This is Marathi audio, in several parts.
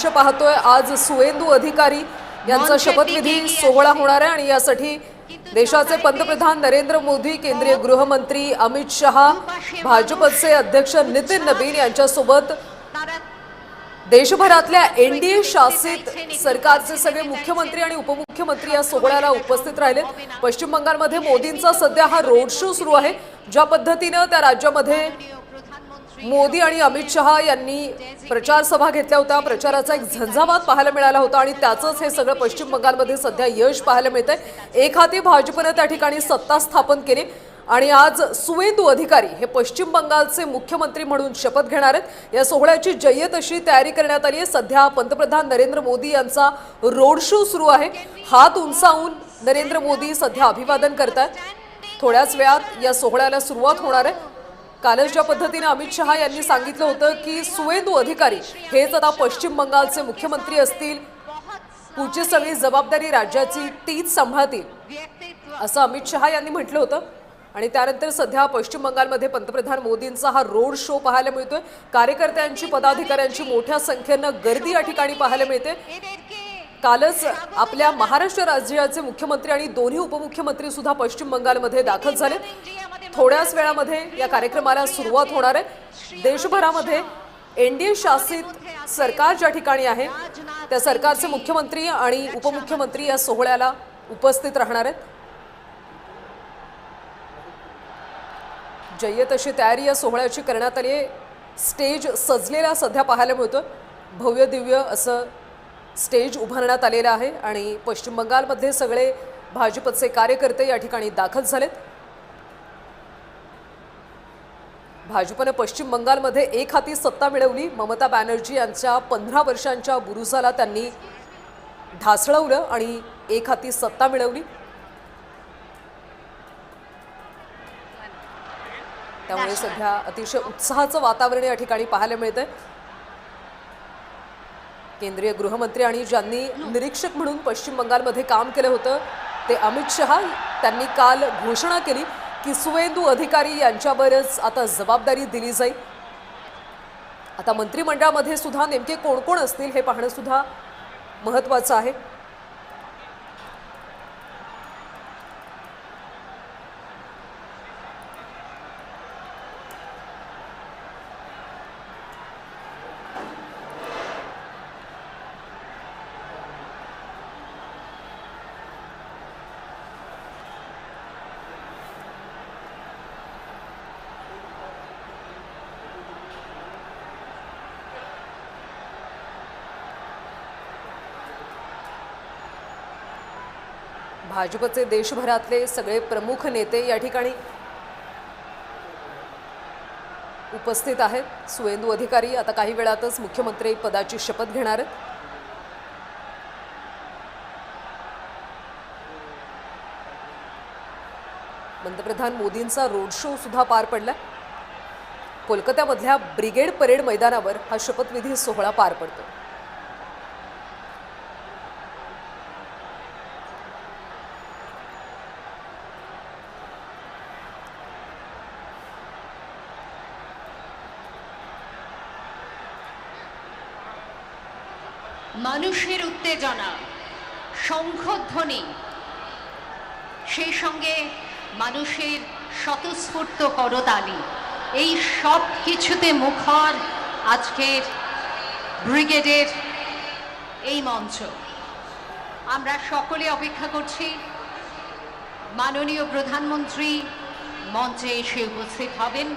पाहतोय आज सुवेंदू अधिकारी यांचा शपथविधी सोहळा होणार आहे आणि यासाठी देशाचे पंतप्रधान नरेंद्र मोदी, केंद्रीय गृहमंत्री अमित शहा, भाजपचे अध्यक्ष नितीन नबीन यांच्यासोबत देशभरातल्या एनडीए शासित सरकारचे सगळे मुख्यमंत्री आणि उपमुख्यमंत्री या सोहळ्याला उपस्थित राहिलेत। पश्चिम बंगालमध्ये मोदींचा सध्या हा रोड शो सुरू आहे। ज्या पद्धतीने त्या राज्यामध्ये मोदी आणि अमित शहा यांनी प्रचार सभा घेतल्या होत्या, प्रचाराचा एक झंझावात पाहायला मिळाला होता आणि त्याचंच हे सगळं पश्चिम बंगालमध्ये सध्या यश पाहायला मिळतंय। एक हाती भाजपने त्या ठिकाणी सत्ता स्थापन केली आणि आज सुवेंदू अधिकारी हे पश्चिम बंगालचे मुख्यमंत्री म्हणून शपथ घेणार आहेत। या सोहळ्याची जय्यत अशी तयारी करण्यात आली आहे। सध्या पंतप्रधान नरेंद्र मोदी यांचा रोड शो सुरू आहे। हात उंचावून नरेंद्र मोदी सध्या अभिवादन करतात। थोड्याच वेळात या सोहळ्याला सुरुवात होणार आहे। कालच ज्या पद्धतीने अमित शहा यांनी सांगितलं होतं की सुवेंदू अधिकारी हेच आता पश्चिम बंगालचे मुख्यमंत्री असतील, पुढची सगळी जबाबदारी राज्याची तीच सांभाळतील असं अमित शहा यांनी म्हटलं होतं। आणि त्यानंतर सध्या पश्चिम बंगालमध्ये पंतप्रधान मोदींचा हा रोड शो पाहायला मिळतोय। कार्यकर्त्यांची, पदाधिकाऱ्यांची मोठ्या संख्येने गर्दी या ठिकाणी पाहायला मिळते। कालच आपल्या महाराष्ट्र राज्याचे मुख्यमंत्री आणि दोन्ही उपमुख्यमंत्री सुद्धा पश्चिम बंगालमध्ये दाखल झाले। थोड्याच वेळामध्ये या कार्यक्रमाला सुरुवात होणार आहे। देशभरामध्ये एनडीए शासित सरकार ज्या ठिकाणी आहे त्या सरकारचे मुख्यमंत्री आणि उपमुख्यमंत्री या सोहळ्याला उपस्थित राहणार आहेत। जय्यत अशी तयारी या सोहळ्याची करण्यात आली आहे। स्टेज सजलेला सध्या पाहायला मिळतो। भव्य दिव्य असं स्टेज उभारण्यात आलेलं आहे आणि पश्चिम बंगालमध्ये सगळे भाजपचे कार्यकर्ते या ठिकाणी दाखल झालेत। भाजपने पश्चिम बंगालमध्ये एक हाती सत्ता मिळवली। ममता बॅनर्जी यांच्या 15 वर्षांच्या बुरुजाला त्यांनी ढासळवलं आणि एक हाती सत्ता मिळवली। त्यामुळे सध्या अतिशय उत्साहाचं वातावरण या ठिकाणी पाहायला मिळतंय। केंद्रीय गृहमंत्री आणि ज्यांनी निरीक्षक म्हणून पश्चिम बंगालमध्ये काम केलं होतं ते अमित शहा त्यांनी काल घोषणा केली की सुवेंदू अधिकारी यांच्यावरच आता जबाबदारी दिली जाईल। आता मंत्रिमंडळामध्ये सुद्धा नेमके कोण कोण असतील हे पाहणं सुद्धा महत्त्वाचं आहे। भाजपचे देशभरातले सगळे प्रमुख नेते या ठिकाणी उपस्थित आहेत। सुवेंदू अधिकारी आता काही वेळातच मुख्यमंत्री पदाची शपथ घेणार आहेत। पंतप्रधान मोदींचा रोड शो सुद्धा पार पडला। कोलकात्यामधल्या ब्रिगेड परेड मैदानावर हा शपथविधी सोहळा पार पडतो। মানুষের উত্তেজনা, শঙ্খধ্বনি, সেই সঙ্গে মানুষের স্বতঃস্ফূর্ত করতালি, এই সব কিছুতে মুখর আজকের ব্রিগেডের এই মঞ্চ। আমরা সকলে অপেক্ষা করছি মাননীয় প্রধানমন্ত্রী মঞ্চে এসে উপস্থিত হবেন।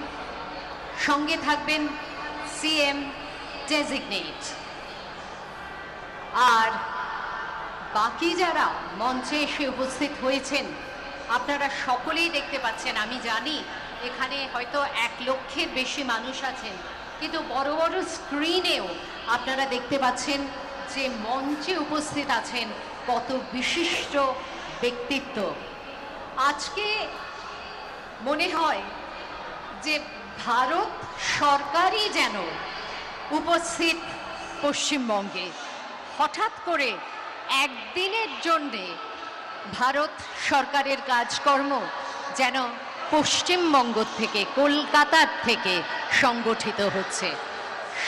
সঙ্গে থাকবেন সিএম ডেজিগনেট। আর বাকি যারা মঞ্চে এসে উপস্থিত হয়েছেন আপনারা সকলেই দেখতে পাচ্ছেন। আমি জানি এখানে হয়তো 1 লক্ষের বেশি মানুষ আছেন, কিন্তু বড় বড় স্ক্রিনেও আপনারা দেখতে পাচ্ছেন যে মঞ্চে উপস্থিত আছেন কত বিশিষ্ট ব্যক্তিত্ব। আজকে মনে হয় যে ভারত সরকারই যেন উপস্থিত পশ্চিমবঙ্গে। হঠাৎ করে একদিনের জন্যে ভারত সরকারের কাজকর্ম যেন পশ্চিমবঙ্গ থেকে, কলকাতার থেকে সংগঠিত হচ্ছে।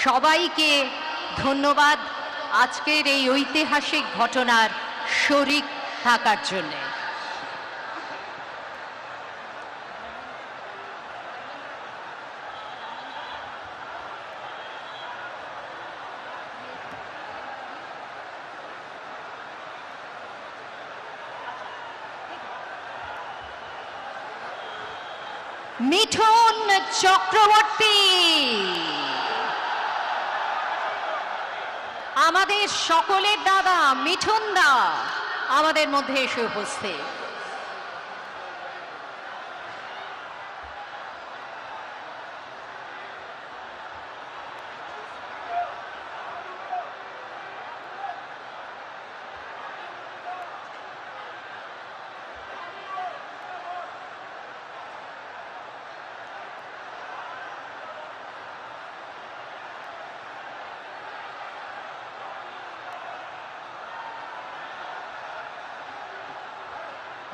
সবাইকে ধন্যবাদ। আজকের এই ঐতিহাসিক ঘটনার শরিক থাকার জন্য। মিঠুন চক্রবর্তী আমাদের সকলের দাদা মিঠুন দা আমাদের মধ্যে এসে উপস্থিত।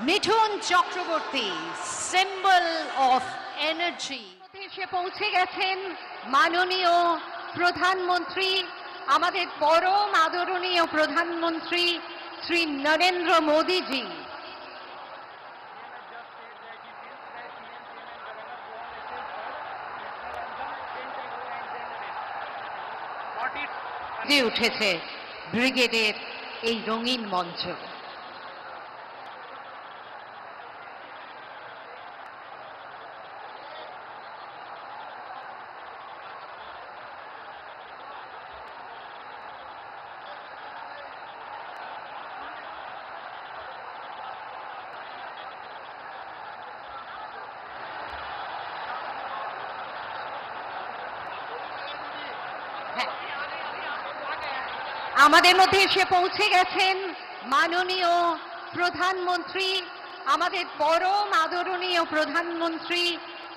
Mithun Chakraborty symbol of energy এসে পৌঁছে গেছেন মাননীয় প্রধানমন্ত্রী, আমাদের পরম আদরণীয় প্রধানমন্ত্রী শ্রী নরেন্দ্র মোদীজি। উঠেছে ব্রিগেডের এই রঙিন মঞ্চ। আমাদের মধ্যে এসে পৌঁছে গেছেন মাননীয় প্রধানমন্ত্রী, আমাদের পরম আদরণীয় প্রধানমন্ত্রী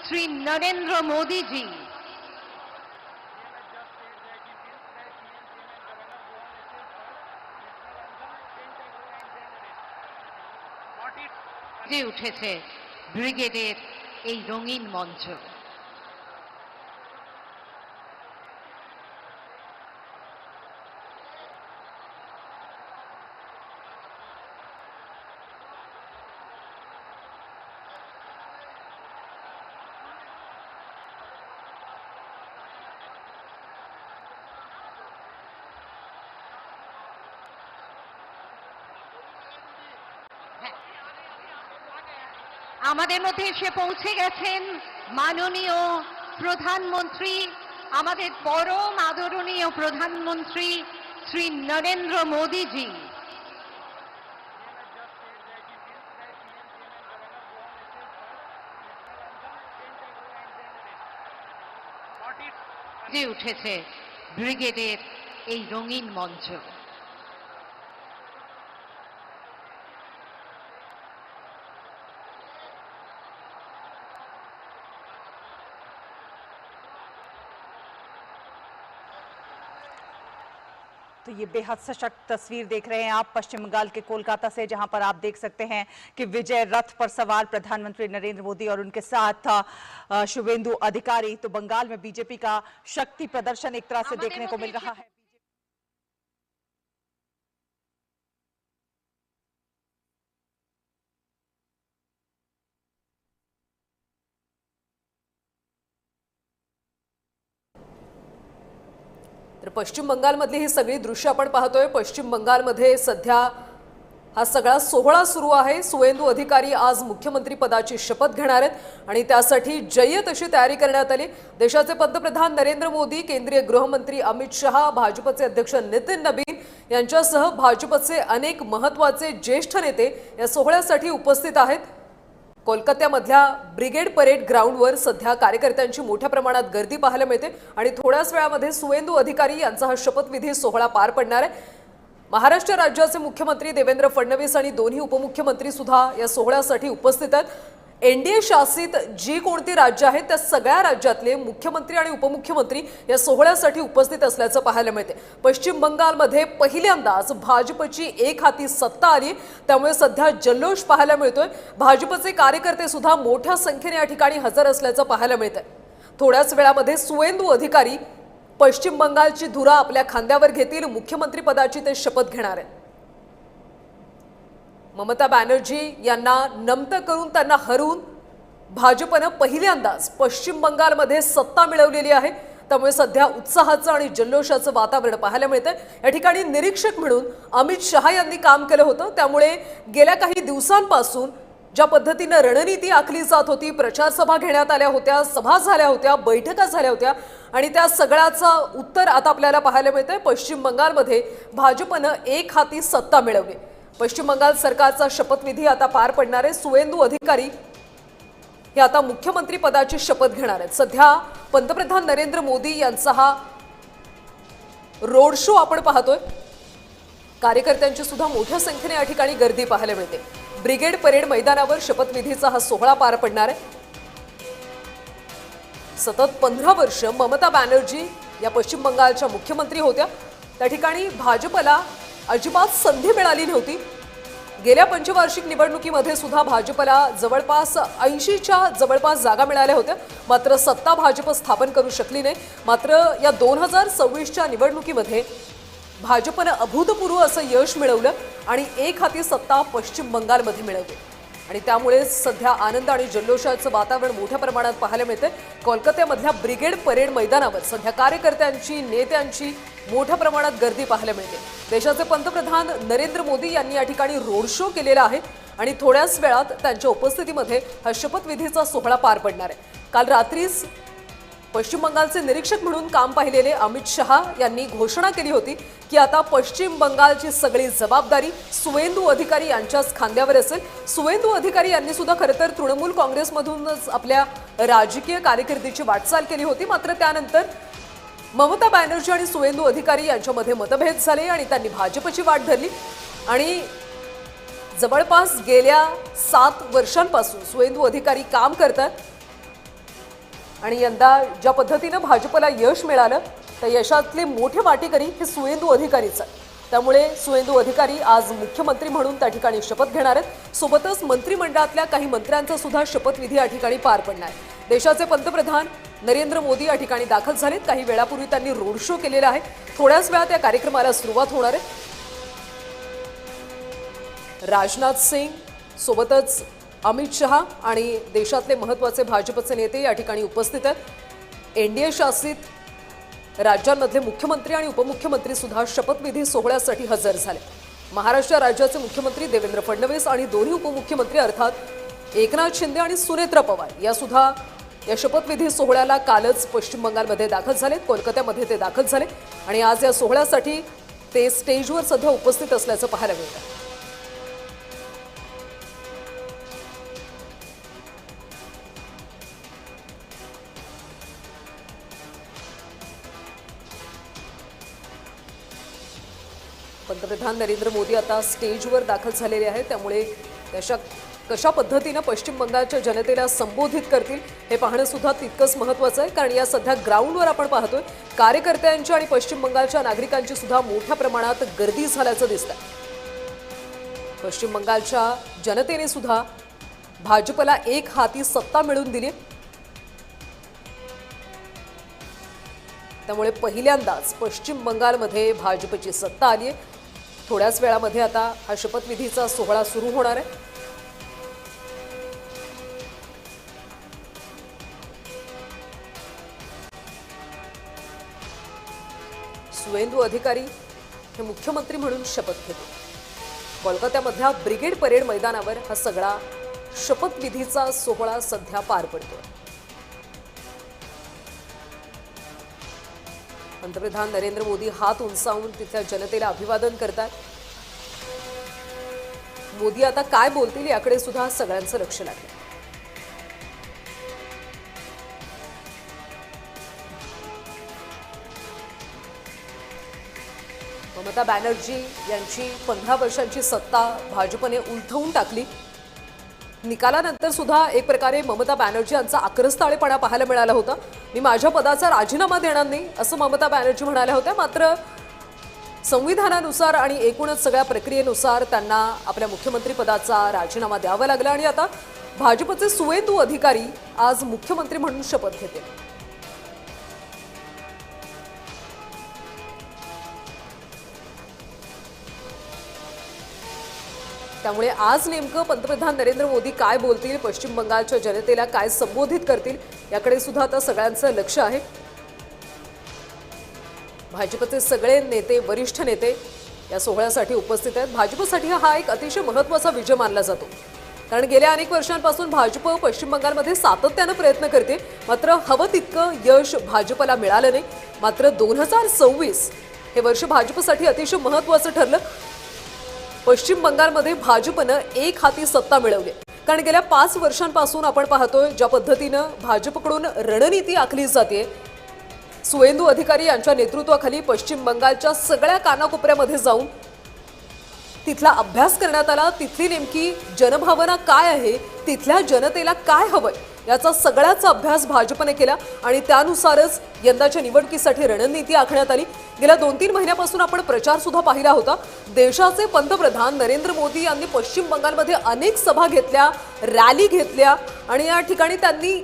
শ্রী নরেন্দ্র মোদীজি। উঠেছে ব্রিগেডের এই রঙিন মঞ্চ। আমাদের মধ্যে এসে পৌঁছে গেছেন মাননীয় প্রধানমন্ত্রী, আমাদের পরম আদরণীয় প্রধানমন্ত্রী শ্রী নরেন্দ্র মোদীজি। উঠেছে ব্রিগেডের এই রঙিন মঞ্চ। तो ये बेहद सशक्त तस्वीर देख रहे हैं आप पश्चिम बंगाल के कोलकाता से, जहां पर आप देख सकते हैं कि विजय रथ पर सवार प्रधानमंत्री नरेंद्र मोदी और उनके साथ शुभेंदु अधिकारी। तो बंगाल में बीजेपी का शक्ति प्रदर्शन एक तरह से देखने को मिल रहा है। तर पश्चिम बंगालमधली ही सगळी दृश्य आपण पाहतोय। पश्चिम बंगालमध्ये सध्या हा सगळा सोहळा सुरू आहे। सुवेंदू अधिकारी आज मुख्यमंत्री पदाची शपथ घेणार आहेत आणि त्यासाठी जय्यत अशी तयारी करण्यात आली। देशाचे पंतप्रधान नरेंद्र मोदी, केंद्रीय गृहमंत्री अमित शहा, भाजपचे अध्यक्ष नितीन नबीन यांच्यासह भाजपचे अनेक महत्त्वाचे ज्येष्ठ नेते या सोहळ्यासाठी उपस्थित आहेत। कोलकात्यामधल्या ब्रिगेड परेड ग्राउंडवर सध्या कार्यकर्त्यांची मोठ्या प्रमाणात गर्दी पाहायला मिळते आणि थोड्याच वेळामध्ये सुवेंदू अधिकारी यांचा हा शपथविधी सोहळा पार पडणार आहे। महाराष्ट्र राज्याचे मुख्यमंत्री देवेंद्र फडणवीस आणि दोन्ही उपमुख्यमंत्री सुद्धा या सोहळ्यासाठी उपस्थित आहेत। एनडीए शासित जी कोणती राज्य आहेत त्या सगळ्या राज्यातले मुख्यमंत्री आणि उपमुख्यमंत्री या सोहळ्यासाठी उपस्थित असल्याचं पाहायला मिळते। पश्चिम बंगालमध्ये पहिल्यांदाच भाजपची एक हाती सत्ता आली, त्यामुळे सध्या जल्लोष पाहायला मिळतोय। भाजपचे कार्यकर्ते सुद्धा मोठ्या संख्येने या ठिकाणी हजर असल्याचं पाहायला मिळतंय। थोड्याच वेळामध्ये सुवेंदू अधिकारी पश्चिम बंगालची धुरा आपल्या खांद्यावर घेतील, मुख्यमंत्री पदाची ते शपथ घेणार आहेत। ममता बॅनर्जी यांना नमतं करून त्यांना हरवून भाजपनं पहिल्यांदाच पश्चिम बंगालमध्ये सत्ता मिळवलेली आहे। त्यामुळे सध्या उत्साहाचं आणि जल्लोषाचं वातावरण पाहायला मिळतंय। या ठिकाणी निरीक्षक म्हणून अमित शहा यांनी काम केलं होतं, त्यामुळे गेल्या काही दिवसांपासून ज्या पद्धतीनं रणनीती आखली जात होती, प्रचार सभा घेण्यात आल्या होत्या, सभा झाल्या होत्या, बैठका झाल्या होत्या आणि त्या सगळ्याचं उत्तर आता आपल्याला पाहायला मिळतंय। पश्चिम बंगालमध्ये भाजपनं एक हाती सत्ता मिळवली। पश्चिम बंगाल सरकारचा शपथविधी आता पार पडणार आहे। सुवेंदू अधिकारी हे आता मुख्यमंत्री पदाची शपथ घेणार आहेत। सध्या पंतप्रधान नरेंद्र मोदी यांचा हा रोड शो आपण पाहतोय। कार्यकर्त्यांची सुद्धा मोठ्या संख्येने या ठिकाणी गर्दी पाहायला मिळते। ब्रिगेड परेड मैदानावर शपथविधीचा हा सोहळा पार पडणार आहे। सतत 15 वर्ष ममता बॅनर्जी या पश्चिम बंगालच्या मुख्यमंत्री होत्या। त्या ठिकाणी भाजपला अजिबात संधी मिळाली नव्हती। गेल्या पंचवार्षिक निवडणुकीमध्ये सुद्धा भाजपला जवळपास 80च्या जवळपास जागा मिळाल्या होत्या, मात्र सत्ता भाजप स्थापन करू शकली नाही। मात्र या 2026च्या निवडणुकीमध्ये भाजपनं अभूतपूर्व असं यश मिळवलं आणि एक हाती सत्ता पश्चिम बंगालमध्ये मिळवली आणि त्यामुळे सध्या आनंद आणि जल्लोषाचं वातावरण मोठ्या प्रमाणात पाहायला मिळते। कोलकात्यामधल्या ब्रिगेड परेड मैदानावर सध्या कार्यकर्त्यांची, नेत्यांची मोठ्या प्रमाणात गर्दी पाहायला मिळते। देशाचे पंतप्रधान नरेंद्र मोदी यांनी या ठिकाणी रोड शो केलेला आहे आणि थोड्याच वेळात त्यांच्या उपस्थितीमध्ये हा शपथविधीचा सोहळा पार पडणार आहे। काल रात्रीच पश्चिम बंगालचे निरीक्षक म्हणून काम पाहिलेले अमित शहा यांनी घोषणा केली होती की आता पश्चिम बंगालची सगळी जबाबदारी सुवेंदू अधिकारी यांच्याच खांद्यावर असेल। सुवेंदू अधिकारी यांनी सुद्धा खरं तर तृणमूल काँग्रेसमधूनच आपल्या राजकीय कारकिर्दीची वाटचाल केली होती, मात्र त्यानंतर ममता बॅनर्जी आणि सुवेंदू अधिकारी यांच्यामध्ये मतभेद झाले आणि त्यांनी भाजपची वाट धरली आणि जवळपास गेल्या 7 वर्षांपासून सुवेंदू अधिकारी काम करतात आणि यंदा ज्या पद्धतीनं भाजपला यश मिळालं त्या यशातले मोठे वाटेकरी हे सुवेंदू अधिकारीच आहेत। त्यामुळे सुवेंदू अधिकारी आज मुख्यमंत्री म्हणून त्या ठिकाणी शपथ घेणार आहेत। सोबतच मंत्रिमंडळातल्या काही मंत्र्यांचा सुद्धा शपथविधी या ठिकाणी पार पडणार आहे। देशाचे पंतप्रधान नरेंद्र मोदी या ठिकाणी दाखल झालेत। काही वेळापूर्वी त्यांनी रोड शो केलेला आहे। थोड्याच वेळात या कार्यक्रमाला सुरुवात होणार आहे। राजनाथ सिंग सोबतच अमित शहा आणि देशातले महत्त्वाचे भाजपचे नेते या ठिकाणी उपस्थित आहेत। एनडीए शासित राज्यांमधले मुख्यमंत्री आणि उपमुख्यमंत्री सुद्धा शपथविधी सोहळ्यासाठी हजर झाले। महाराष्ट्र राज्याचे मुख्यमंत्री देवेंद्र फडणवीस आणि दोन्ही उपमुख्यमंत्री अर्थात एकनाथ शिंदे आणि सुनेत्रा पवार या सुद्धा या शपथविधी सोहळ्याला कालच पश्चिम बंगालमध्ये दाखल झाले। कोलकात्यामध्ये ते दाखल झाले आणि आज या सोहळ्यासाठी ते स्टेजवर सध्या उपस्थित असल्याचं पाहायला मिळतं। पंतप्रधान नरेंद्र मोदी आता स्टेजवर दाखल झालेले आहेत, त्यामुळे कशा पद्धतीनं पश्चिम बंगालच्या जनतेला संबोधित करतील हे पाहणं सुद्धा तितकंच महत्त्वाचं आहे। कारण या सध्या ग्राउंडवर आपण पाहतोय कार्यकर्त्यांची आणि पश्चिम बंगालच्या नागरिकांची सुद्धा मोठ्या प्रमाणात गर्दी झाल्याचं दिसतंय। पश्चिम बंगालच्या जनतेने सुद्धा भाजपला एक हाती सत्ता मिळवून दिली, त्यामुळे पहिल्यांदाच पश्चिम बंगालमध्ये भाजपची सत्ता आली आहे। थोड्याच वेळामध्ये आता हा शपथविधीचा सोहळा सुरू होणार आहे। सुवेंदू अधिकारी हे मुख्यमंत्री म्हणून शपथ घेतील। कोलकात्यामधल्या ब्रिगेड परेड मैदानावर हा सगळा शपथविधीचा सोहळा सध्या पार पडतोय। पंतप्रधान नरेंद्र मोदी हात उंचावून तिथल्या जनतेला अभिवादन करतात। मोदी आता काय बोलतील याकडे सुद्धा सगळ्यांचं लक्ष लागलं। ममता बॅनर्जी यांची 15 वर्षांची सत्ता भाजपने उलथवून टाकली। निकालानंतर सुद्धा एक प्रकारे ममता बॅनर्जी यांचा आक्रस्ताळेपणा पाहायला मिळाला होता। मी माझ्या पदाचा राजीनामा देणार नाही असं ममता बॅनर्जी म्हणाल्या होत्या, मात्र संविधानानुसार आणि एकूणच सगळ्या प्रक्रियेनुसार त्यांना आपल्या मुख्यमंत्री पदाचा राजीनामा द्यावा लागला आणि आता भाजपचे सुवेंदू अधिकारी आज मुख्यमंत्री म्हणून शपथ घेतील। त्यामुळे आज नेमकं पंतप्रधान नरेंद्र मोदी काय बोलतील, पश्चिम बंगालच्या जनतेला काय संबोधित करतील, याकडे सुद्धा आता सगळ्यांचं लक्ष आहे. भाजपचे सगळे नेते, वरिष्ठ नेते या सोहळ्यासाठी उपस्थित आहेत. भाजपसाठी हा एक अतिशय महत्त्वाचा विजय मानला जातो, कारण गेल्या अनेक वर्षांपासून भाजप पश्चिम बंगालमध्ये सातत्यानं प्रयत्न करते, मात्र हवं तितकं यश भाजपला मिळालं नाही. मात्र 2024 हे वर्ष भाजपसाठी अतिशय महत्त्वाचं ठरलं. पश्चिम बंगालमध्ये भाजपनं एक हाती सत्ता मिळवली, कारण गेल्या 5 वर्षांपासून आपण पाहतोय ज्या पद्धतीनं भाजपकडून रणनीती आखली जाते. सुवेंदू अधिकारी यांच्या नेतृत्वाखाली पश्चिम बंगालच्या सगळ्या कानाकोपऱ्यामध्ये जाऊन तिथला अभ्यास करण्यात आला. तिथली नेमकी जनभावना काय आहे, तिथल्या जनतेला काय हवंय, याचा सगळ्याचा अभ्यास भाजपने केला आणि त्यानुसारच यंदाच्या निवडणुकीसाठी रणनीती आखण्यात आली. गेल्या 2-3 महिन्यापासून आपण प्रचार सुद्धा पाहिला होता. देशाचे पंतप्रधान नरेंद्र मोदी यांनी पश्चिम बंगालमध्ये अनेक सभा घेतल्या, रॅली घेतल्या आणि या ठिकाणी त्यांनी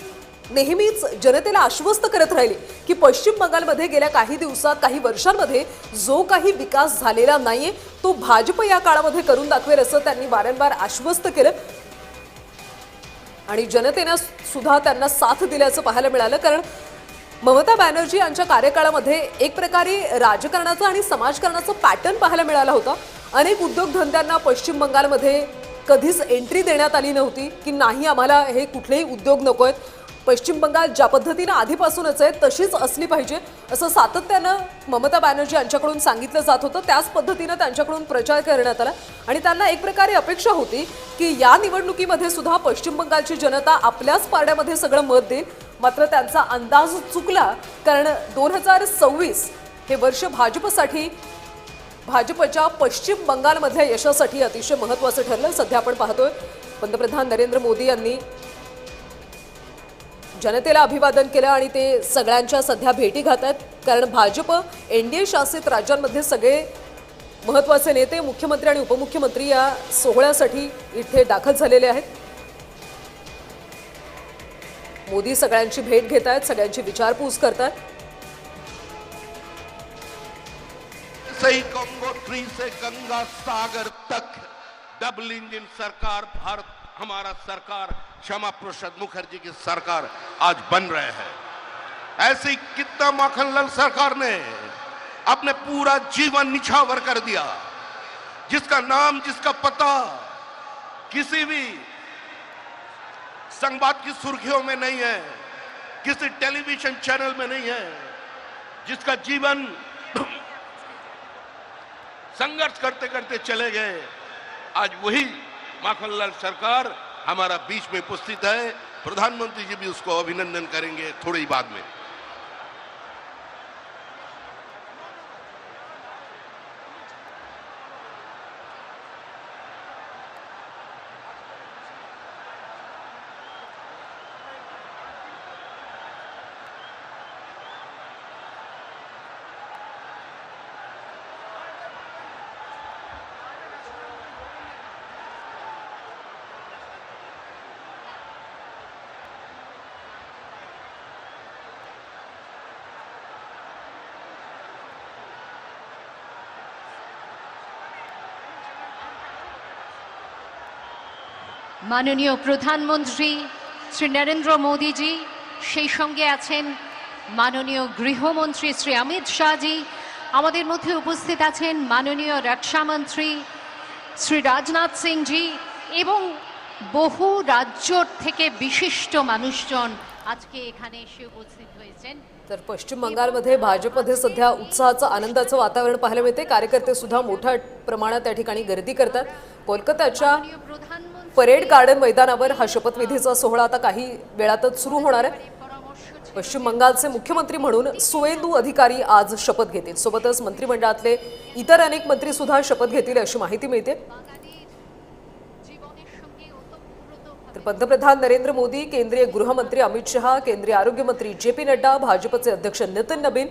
नेहमीच जनतेला आश्वस्त करत राहिले की पश्चिम बंगालमध्ये गेल्या काही दिवसात, काही वर्षांमध्ये जो काही विकास झालेला नाहीये तो भाजप या काळामध्ये करून दाखवेल, असं त्यांनी वारंवार आश्वस्त केलं. आणि जनतेने सुद्धा त्यांना साथ दिल्याचं पाहायला मिळालं, कारण ममता बॅनर्जी यांच्या कार्यकाळामध्ये एक प्रकारे राजकारणाचं आणि समाजकारणाचं पॅटर्न पाहायला मिळाला होता. अनेक उद्योगधंद्यांना पश्चिम बंगालमध्ये कधीच एंट्री देण्यात आली नव्हती की नाही, आम्हाला हे कुठलेही उद्योग नको आहेत, पश्चिम बंगाल ज्या पद्धतीनं आधीपासूनच आहे तशीच असली पाहिजे, असं सातत्यानं ममता बॅनर्जी यांच्याकडून सांगितलं जात होतं. त्याच पद्धतीनं त्यांच्याकडून प्रचार करण्यात आला आणि त्यांना एक प्रकारे अपेक्षा होती की या निवडणुकीमध्ये सुद्धा पश्चिम बंगालची जनता आपल्याच पारड्यामध्ये सगळं मत देईल. मात्र त्यांचा अंदाज चुकला, कारण 2024 हे वर्ष भाजपसाठी, भाजपच्या पश्चिम बंगालमधल्या यशासाठी अतिशय महत्त्वाचं ठरलं. सध्या आपण पाहतोय पंतप्रधान नरेंद्र मोदी यांनी जनतेला अभिवादन केलं आणि ते सगळ्यांच्या सध्या भेटी घालतात, कारण भाजप एनडीए शासित राज्यांमध्ये सगळे महत्त्वाचे नेते, मुख्यमंत्री आणि उपमुख्यमंत्री या सोहळ्यासाठी इथे दाखल झालेले आहेत. मोदी सगळ्यांची भेट घेत आहेत, सगळ्यांची विचारपूस करतात. सही गंगोत्री से गंगा सागर तक डबल इंजन सरकार, भारत हमारा सरकार, श्यामा प्रसाद मुखर्जी की सरकार आज बन रहे हैं. ऐसी कितना माखनलाल सरकार ने अपने पूरा जीवन निछावर कर दिया, जिसका नाम, जिसका पता किसी भी संवाद की सुर्खियों में नहीं है, किसी टेलीविजन चैनल में नहीं है, जिसका जीवन संघर्ष करते करते चले गए. आज वही माखनलाल सरकार हमारा बीच में उपस्थित है. प्रधानमंत्री जी भी उसको अभिनंदन करेंगे थोड़ी बाद में. মাননীয় প্রধানমন্ত্রী শ্রী নরেন্দ্র মোদীজি, সেই সঙ্গে আছেন মাননীয় গৃহমন্ত্রী শ্রী অমিত শাহজি, আমাদের মধ্যে উপস্থিত আছেন মাননীয় রক্ষামন্ত্রী শ্রী রাজনাথ সিংজি এবং বহু রাজ্য থেকে বিশিষ্ট মানুষজন আজকে এখানে এসে উপস্থিত হয়েছেন. तर पश्चिम बंगालमध्ये भाजपमध्ये सध्या उत्साहाचं, आनंदाचं वातावरण पाहायला मिळते. कार्यकर्ते सुद्धा मोठ्या प्रमाणात त्या ठिकाणी गर्दी करतात. कोलकात्याच्या परेड गार्डन मैदानावर हा शपथविधीचा सोहळा आता काही वेळातच सुरू होणार आहे. पश्चिम बंगालचे मुख्यमंत्री म्हणून सुवेंदू अधिकारी आज शपथ घेतील. सोबतच मंत्रिमंडळातले इतर अनेक मंत्री सुद्धा शपथ घेतील अशी माहिती मिळते. तर पंतप्रधान नरेंद्र मोदी, केंद्रीय गृहमंत्री अमित शहा, केंद्रीय आरोग्य मंत्री जे.पी. नड्डा, भाजपचे अध्यक्ष नितीन नबीन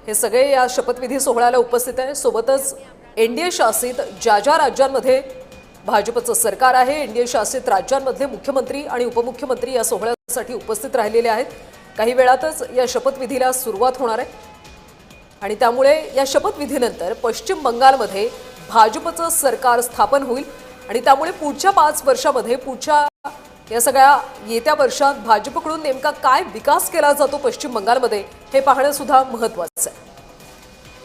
हे सगळे या शपथविधी सोहळ्याला उपस्थित आहेत. सोबतच एनडीए शासित ज्या ज्या राज्यांमध्ये भाजपचं सरकार आहे, एनडीए शासित राज्यांमधले मुख्यमंत्री आणि उपमुख्यमंत्री या सोहळ्यासाठी उपस्थित राहिलेले आहेत. काही वेळातच या शपथविधीला सुरुवात होणार आहे आणि त्यामुळे या शपथविधीनंतर पश्चिम बंगालमध्ये भाजपचं सरकार स्थापन होईल आणि त्यामुळे पुढच्या 5 वर्षामध्ये पुढच्या या सगळ्या येत्या वर्षात भाजपकडून नेमका काय विकास केला जातो पश्चिम बंगालमध्ये हे पाहणं सुद्धा महत्त्वाचं आहे.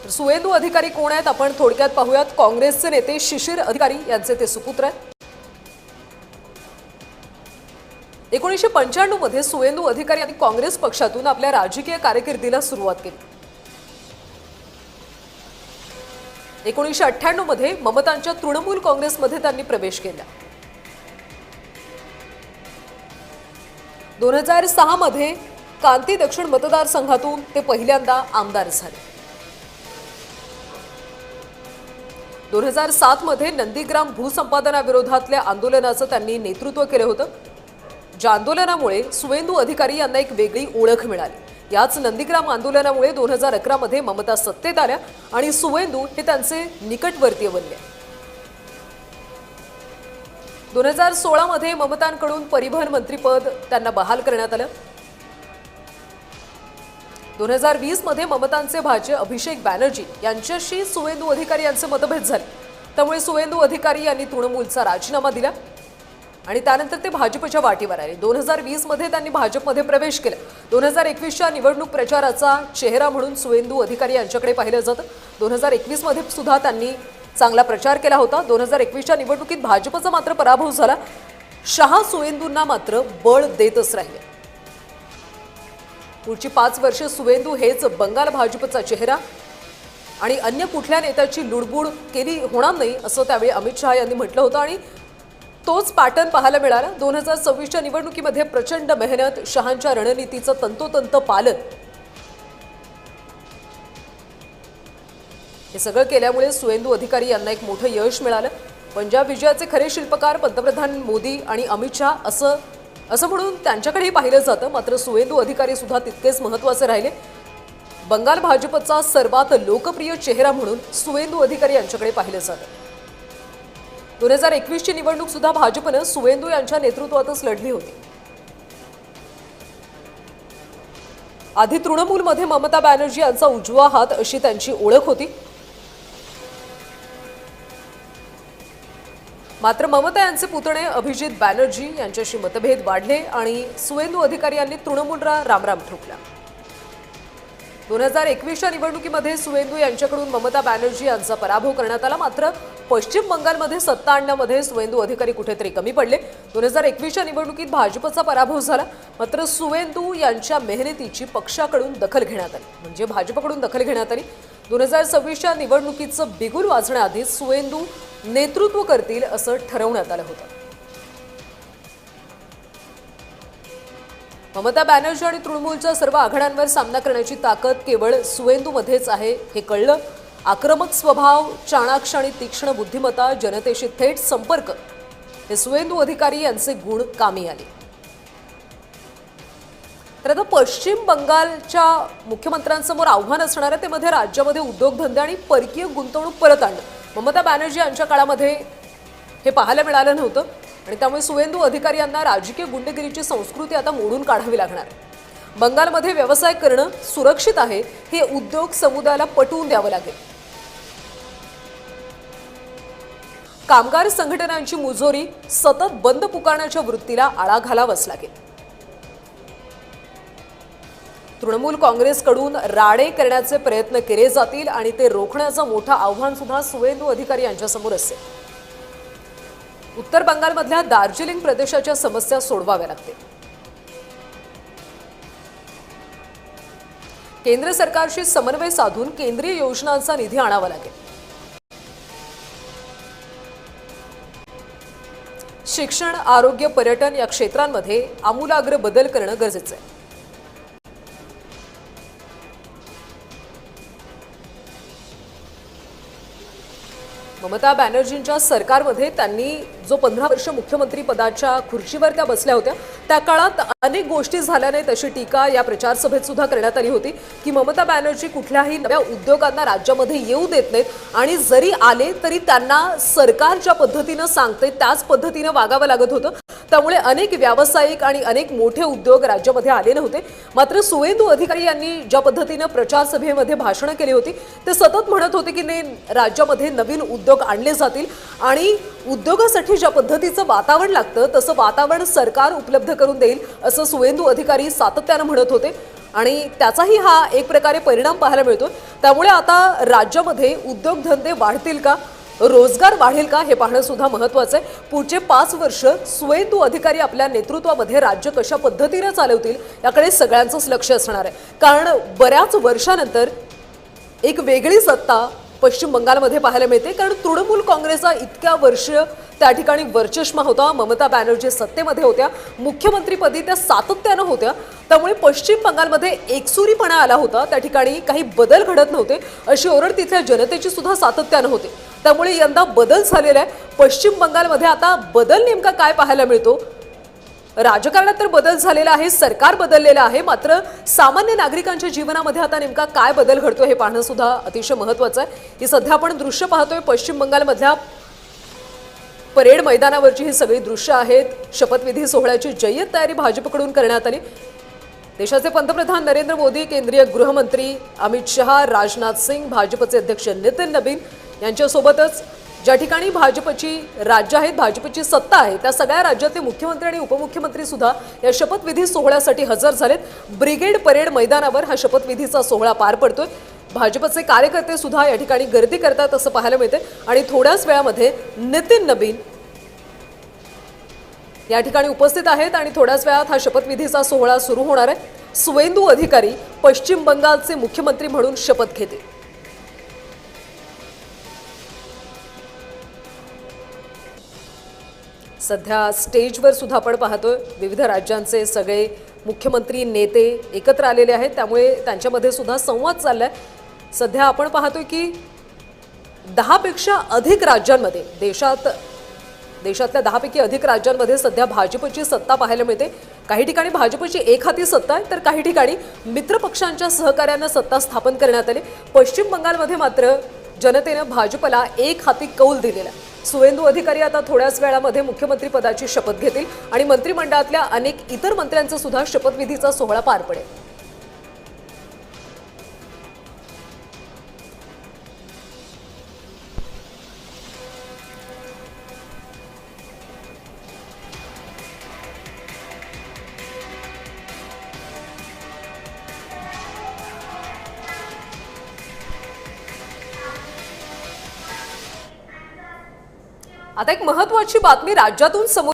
तर सुवेंदू अधिकारी कोण आहेत आपण थोडक्यात पाहूयात. काँग्रेसचे नेते शिशिर अधिकारी यांचे ते सुपुत्र आहेत. 1995 मध्ये सुवेंदू अधिकारी यांनी काँग्रेस पक्षातून आपल्या राजकीय कारकिर्दीला सुरुवात केली. 1998 मध्ये ममतांच्या तृणमूल काँग्रेसमध्ये त्यांनी प्रवेश केला. 2006 मध्ये कांती दक्षिण मतदारसंघातून ते पहिल्यांदा आमदार झाले. 2007 मध्ये नंदीग्राम भूसंपादनाविरोधातल्या आंदोलनाचं त्यांनी नेतृत्व केलं होतं, ज्या आंदोलनामुळे सुवेंदू अधिकारी यांना एक वेगळी ओळख मिळाली. याच नंदीग्राम आंदोलनामुळे 2011 मध्ये ममता सत्तेत आल्या आणि सुवेंदू हे त्यांचे निकटवर्तीय बनले. 2016 मध्ये ममतांकडून परिवहन मंत्रीपद त्यांना बहाल करण्यात आलं. 2020 मध्ये ममतांचे भाचे अभिषेक बॅनर्जी यांच्याशी सुवेंदू अधिकारी यांचे मतभेद झाले. त्यामुळे सुवेंदू अधिकारी यांनी तृणमूलचा राजीनामा दिला आणि त्यानंतर ते भाजपच्या वाटेवर आले. 2020 मध्ये त्यांनी भाजपमध्ये प्रवेश केला. 2021च्या निवडणूक प्रचाराचा चेहरा म्हणून सुवेंदू अधिकारी यांच्याकडे पाहिलं जातं. 2021 मध्ये सुद्धा त्यांनी चांगला प्रचार केला होता. 2021च्या निवडणुकीत भाजपचा मात्र पराभव झाला. शहा सुवेंदूंना मात्र बळ देतच राहिले. पुढची 5 वर्षे सुवेंदू हेच बंगाल भाजपचा चेहरा आणि अन्य कुठल्या नेत्याची लुडबुड केली होणार नाही असं त्यावेळी अमित शहा यांनी म्हटलं होतं आणि तोच पॅटर्न पाहायला मिळाला. 2026च्या निवडणुकीमध्ये प्रचंड मेहनत, शहांच्या रणनीतीचं तंतोतंत पालन हे सगळं केल्यामुळे सुवेंदू अधिकारी यांना एक मोठं यश मिळालं. पंजाब विजयाचे खरे शिल्पकार पंतप्रधान मोदी आणि अमित शहा असं म्हणून त्यांच्याकडेही पाहिलं जातं. मात्र सुवेंदू अधिकारी सुद्धा तितकेच महत्त्वाचे राहिले. बंगाल भाजपचा सर्वात लोकप्रिय चेहरा म्हणून सुवेंदू अधिकारी यांच्याकडे पाहिलं जातं. 2021ची निवडणूक सुद्धा भाजपनं सुवेंदू यांच्या नेतृत्वातच लढली होती. आधी तृणमूलमध्ये ममता बॅनर्जी यांचा उजवा हात अशी त्यांची ओळख होती. मात्र ममता यांचे पुतणे अभिजित बॅनर्जी यांच्याशी मतभेद वाढले आणि सुवेंदू अधिकारी यांनी तृणमूलला रामराम ठोकला. 2021च्या निवडणुकीमध्ये सुवेंदू यांच्याकडून ममता बॅनर्जी यांचा पराभव करण्यात आला. मात्र पश्चिम बंगालमध्ये सत्ता आणण्यामध्ये सुवेंदू अधिकारी कुठेतरी कमी पडले. 2021च्या निवडणुकीत भाजपचा पराभव झाला. मात्र सुवेंदू यांच्या मेहनतीची पक्षाकडून दखल घेण्यात आली, म्हणजे भाजपकडून दखल घेण्यात आली. 2026च्या निवडणुकीचं बिगुल वाजण्याआधी सुवेंदू नेतृत्व करतील असं ठरवण्यात आलं होतं. ममता बॅनर्जी आणि तृणमूलच्या सर्व आघाड्यांवर सामना करण्याची ताकद केवळ सुवेंदूमध्येच आहे हे कळलं. आक्रमक स्वभाव, चाणाक्ष आणि तीक्ष्ण बुद्धिमत्ता, जनतेशी थेट संपर्क हे सुवेंदू अधिकारी यांचे गुण कामी आले. तर आता पश्चिम बंगालच्या मुख्यमंत्र्यांसमोर आव्हान असणार आहे ते मध्ये राज्यामध्ये उद्योगधंदे आणि परकीय गुंतवणूक परत आणणं. ममता बॅनर्जी यांच्या काळामध्ये हे पाहायला मिळालं नव्हतं आणि त्यामुळे सुवेंदू अधिकारी यांना राजकीय गुंडगिरीची संस्कृती आता मोडून काढावी लागणार. बंगालमध्ये व्यवसाय करणं सुरक्षित आहे हे उद्योग समुदायाला पटवून द्यावं लागेल. कामगार संघटनांची मुजोरी सतत बंद पुकारण्याच्या वृत्तीला आळा घालावाच लागेल. तृणमूल काँग्रेसकडून राडे करण्याचे प्रयत्न केले जातील आणि ते रोखण्याचं मोठं आव्हान सुद्धा सुवेंदू अधिकारी यांच्यासमोर असेल. उत्तर बंगालमधल्या दार्जिलिंग प्रदेशाच्या समस्या सोडवाव्या लागतील. केंद्र सरकारशी समन्वय साधून केंद्रीय योजनांचा निधी आणावा लागेल. शिक्षण, आरोग्य, पर्यटन या क्षेत्रांमध्ये आमूलाग्र बदल करणं गरजेचं आहे. ममता बॅनर्जींच्या सरकारमध्ये त्यांनी जो 15 वर्ष मुख्यमंत्री पदाच्या खुर्चीवर त्या बसल्या होत्या त्या काळात अनेक गोष्टी झाल्या नाहीत अशी टीका या प्रचार सभेत सुद्धा करण्यात आली होती की ममता बॅनर्जी कुठल्याही नव्या उद्योगांना राज्यामध्ये येऊ देत नाहीत आणि जरी आले तरी त्यांना सरकार ज्या पद्धतीनं सांगते त्याच पद्धतीनं वागावं लागत होतं। त्यामुळे अनेक व्यावसायिक आणि अनेक मोठे उद्योग राज्यामध्ये आले नव्हते। मात्र सुवेंदू अधिकारी यांनी ज्या पद्धतीनं प्रचार सभेमध्ये भाषणं केली होती ते सतत म्हणत होते की राज्यामध्ये नवीन उद्योग आणले जातील आणि उद्योगासाठी ज्या पद्धतीचं वातावरण लागतं तसं वातावरण सरकार उपलब्ध करून देईल असं सुवेंदू अधिकारी सातत्यानं म्हणत होते आणि त्याचाही हा एक प्रकारे परिणाम पाहायला मिळतो। त्यामुळे आता राज्यामध्ये उद्योगधंदे वाढतील का, रोजगार वाढेल का हे पाहणं सुद्धा महत्त्वाचं आहे। पुढचे 5 वर्ष सुवेंदू अधिकारी आपल्या नेतृत्वामध्ये राज्य कशा पद्धतीने चालवतील याकडे सगळ्यांचंच लक्ष असणार आहे। कारण बऱ्याच वर्षानंतर एक वेगळी सत्ता पश्चिम बंगालमध्ये पाहायला मिळते। कारण तृणमूल काँग्रेसचा इतक्या वर्ष त्या ठिकाणी वर्चस्व होता, ममता बॅनर्जी सत्तेमध्ये होत्या, मुख्यमंत्रीपदी त्या सातत्यानं होत्या। त्यामुळे पश्चिम बंगालमध्ये एकसुरीपणा आला होता, त्या ठिकाणी काही बदल घडत नव्हते अशी ओरड तिथल्या जनतेची सुद्धा सातत्यानं होते। त्यामुळे यंदा बदल झालेला आहे पश्चिम बंगालमध्ये। आता बदल नेमका काय पाहायला मिळतो? राजकारणात तर बदल झालेला आहे, सरकार बदललेलं आहे, मात्र सामान्य नागरिकांच्या जीवनामध्ये आता नेमका काय बदल घडतो हे पाहणं सुद्धा अतिशय महत्त्वाचं आहे। ही सध्या आपण दृश्य पाहतोय पश्चिम बंगालमधल्या परेड मैदानावरची ही सगळी दृश्य आहेत। शपथविधी सोहळ्याची जय्यत तयारी भाजपकडून करण्यात आली। देशाचे पंतप्रधान नरेंद्र मोदी, केंद्रीय गृहमंत्री अमित शहा, राजनाथ सिंग, भाजपचे अध्यक्ष नितीन नबीन यांच्यासोबतच ज्या ठिकाणी भाजपची राज्य आहेत, भाजपची सत्ता आहे, त्या सगळ्या राज्यातले मुख्यमंत्री आणि उपमुख्यमंत्री सुद्धा या शपथविधी सोहळ्यासाठी हजर झालेत। ब्रिगेड परेड मैदानावर हा शपथविधीचा सोहळा पार पडतोय। भाजपचे कार्यकर्ते सुद्धा या ठिकाणी गर्दी करतात असं पाहायला मिळते आणि थोड्याच वेळामध्ये नितीन नबीन या ठिकाणी उपस्थित आहेत आणि थोड्याच वेळात हा शपथविधीचा सोहळा सुरू होणार आहे। सुवेंदू अधिकारी पश्चिम बंगालचे मुख्यमंत्री म्हणून शपथ घेतील। सध्या स्टेजवर सुद्धा आपण पाहतोय विविध राज्यांचे सगळे मुख्यमंत्री नेते एकत्र आलेले आहेत, त्यामुळे त्यांच्यामध्ये सुद्धा संवाद चाललाय। सध्या आपण पाहतोय की 10 पेक्षा अधिक राज्यांमध्ये देशातल्या 10 पैकी अधिक राज्यांमध्ये सध्या भाजपची सत्ता पाहायला मिळते। काही ठिकाणी भाजपची एकहाती सत्ता आहे तर काही ठिकाणी मित्र पक्षांच्या सहकार्याने सत्ता स्थापन करण्यात आली। पश्चिम बंगालमध्ये मात्र जनतेने भाजपला एकहाती कौल दिलेला आहे। सुवेंदू अधिकारी आता थोड्याच वेळामध्ये मुख्यमंत्री पदाची शपथ घेतील आणि मंत्रिमंडळातल्या अनेक इतर मंत्र्यांचा सुद्धा शपथविधीचा सोहळा पार पडेल। आता एक महत्त्वाची बातमी राज्यातून समोर